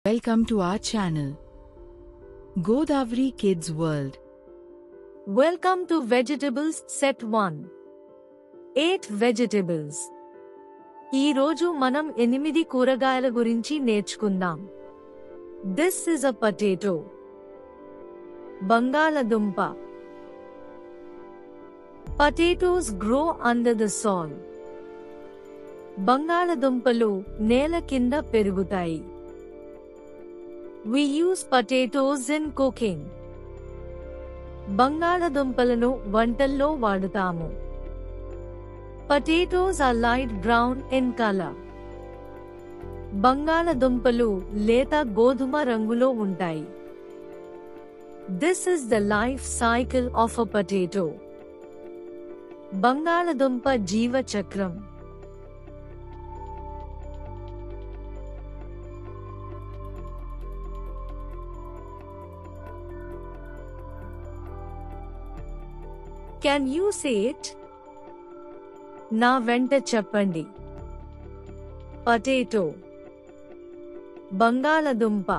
Welcome to our channel, Godavari Kids World. Welcome to Vegetables Set 1. 8 vegetables. ఈ రోజు మనం 8 కూరగాయల గురించి నేర్చుకుందాం. This is a potato. బంగాళదుంప. Potatoes grow under the soil. బంగాళదుంపలు నేల కింద పెరుగుతాయి. We use potatoes in cooking. బంగాళదుంపలను వంటల్లో వాడుతాము. Potatoes are light brown in color. బంగాళదుంపలు లేత గోధుమ రంగులో ఉంటాయి. This is the life cycle of a potato. బంగాళదుంప జీవ చక్రం. Can you say it? నా వెంట చెప్పండి. Potato. బంగాళదుంప.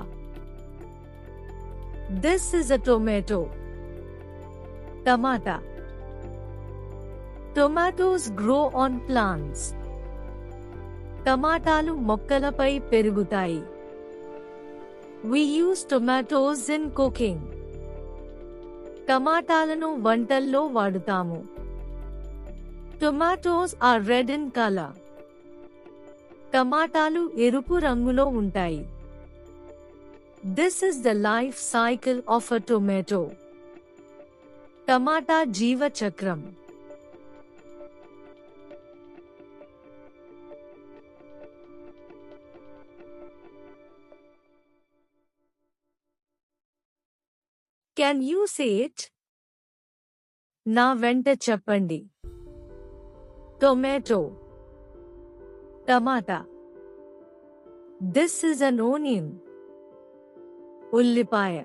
This is a tomato. Tomato. Tomatoes grow on plants. టమాటాలు మొక్కలపై పెరుగుతాయి. We use tomatoes in cooking. టమాటాలను వంటల్లో వాడుతాము. Tomatoes are red in color. టమాటాలు ఎరుపు రంగులో ఉంటాయి. This is the life cycle of a tomato. టమాటా జీవ చక్రం. Can you say it? నా వెంట చెప్పండి. Tomato. Tomato. This is an onion. ఉల్లిపాయ.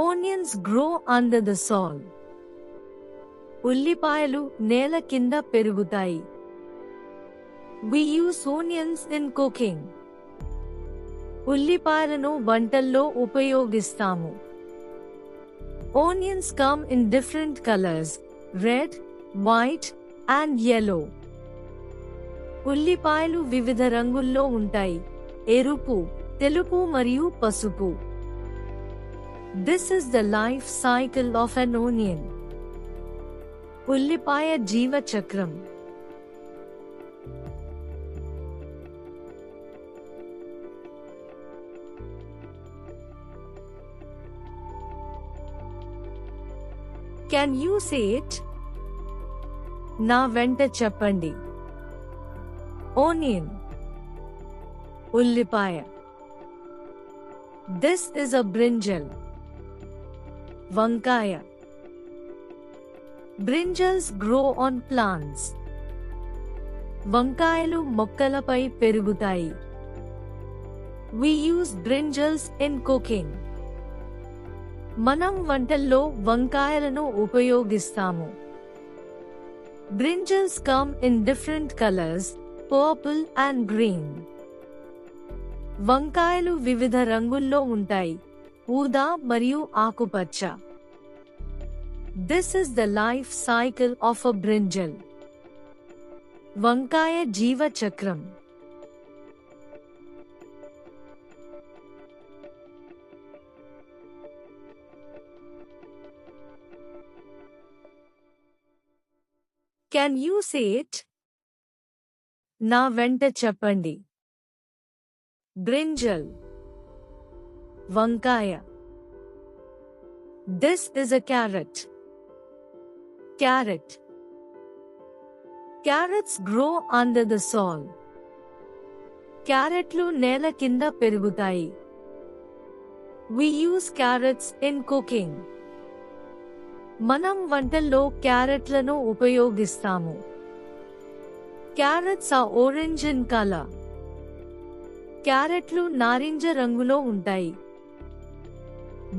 Onions grow under the soil. ఉల్లిపాయలు నేల కింద పెరుగుతాయి. We use onions in cooking. ఉల్లిపాయలను వంటల్లో ఉపయోగిస్తాము. Onions come in different colors: red, white, and yellow. ఉల్లిపాయలు వివిధ రంగుల్లో ఉంటాయి: ఎరుపు, తెలుపు మరియు పసుపు. This is the life cycle of an onion. ఉల్లిపాయ జీవ చక్రం. Can you say it? నా వెంట చెప్పండి. Onion. ఉల్లిపాయ. This is a brinjal. వంకాయ. Brinjals grow on plants. వంకాయలు మొక్కలపై పెరుగుతాయి. We use brinjals in cooking. మనం వంటల్లో వంకాయలను ఉపయోగిస్తాము. Brinjals come in different colors: purple and green. వంకాయలు వివిధ రంగుల్లో ఉంటాయి: ఊదా మరియు ఆకుపచ్చ. This is the life cycle of a brinjal. వంకాయ జీవ చక్రం. Can you say it? నా వెంట చెప్పండి. Brinjal. వంకాయ. This is a carrot. Carrot. Carrots grow under the soil. క్యారెట్లు నేల కింద పెరుగుతాయి. We use carrots in cooking. మనం వంటల్లో క్యారెట్లను ఉపయోగిస్తాము. Carrots are orange in color. క్యారెట్లు నారింజ రంగులో ఉంటాయి.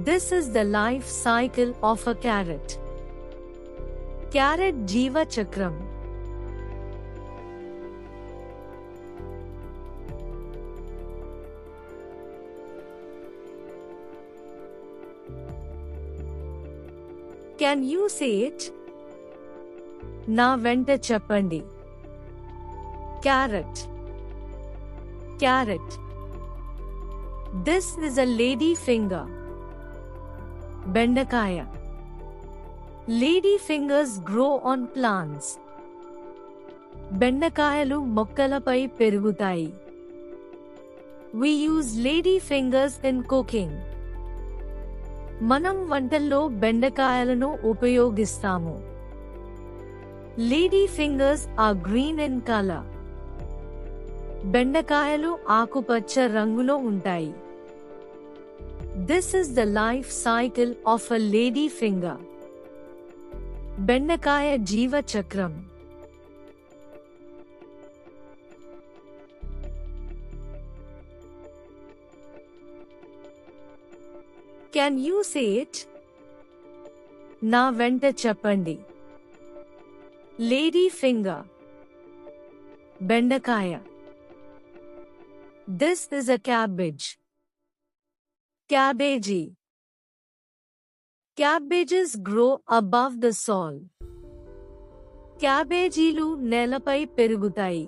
This is the life cycle of a carrot. Carrot జీవ చక్రం. Can you say it? నా వెంట చెప్పండి. Carrot. Carrot. This is a lady finger. బెండకాయ. Lady fingers grow on plants. బెండకాయలు మొక్కలపై పెరుగుతాయి. We use lady fingers in cooking. మనం వంటల్లో బెండకాయలను ఉపయోగిస్తాము. Lady fingers are green in color. బెండకాయలు ఆకుపచ్చ రంగులో ఉంటాయి. This is the life cycle of a lady finger. బెండకాయ జీవ చక్రం. Can you say it? నా వెంట చెప్పండి. Lady finger. బెండకాయ. This is a cabbage. Cabbage. Cabbages grow above the soil. క్యాబేజీలు నేలపై పెరుగుతాయి.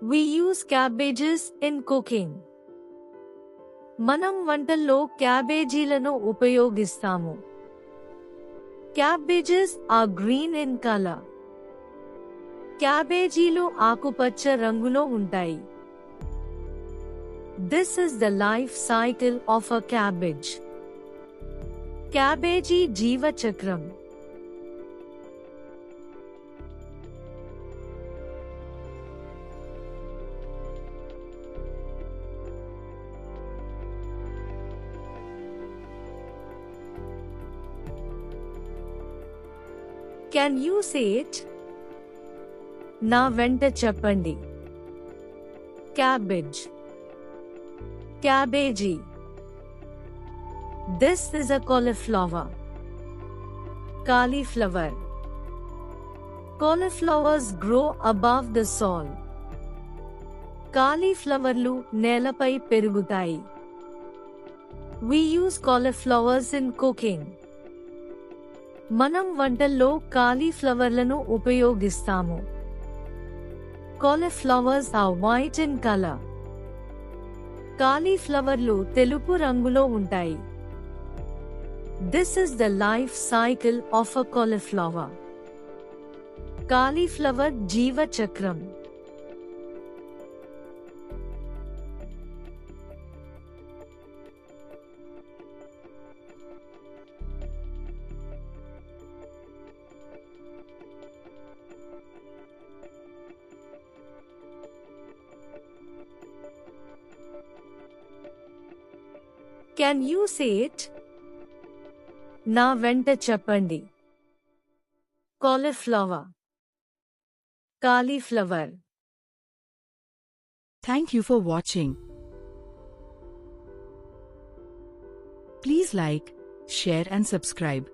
We use cabbages in cooking. మనం వంటల్లో క్యాబేజీలను ఉపయోగిస్తాము. Cabbages are green in color. క్యాబేజీలు ఆకుపచ్చ రంగులో ఉంటాయి. This is the life cycle of a cabbage. Cabbage జీవ చక్రం. Can you say it? నా వెంట చెప్పండి. Cabbage. Cabbage. This is a cauliflower. Cauliflower. Cauliflowers grow above the soil. కాలీఫ్లవర్లు నేలపై పెరుగుతాయి. We use cauliflowers in cooking. మనం వంటల్లో కాలీఫ్లవర్లను ఉపయోగిస్తాము. Cauliflowers are white in color. కాలీఫ్లవర్లు తెలుపు రంగులో ఉంటాయి. This is the life cycle of a cauliflower. Cauliflower జీవ చక్రం. Can you say it? నా వెంట చెప్పండి. Cauliflower. Cauliflower. Thank you for watching. Please like, share and subscribe.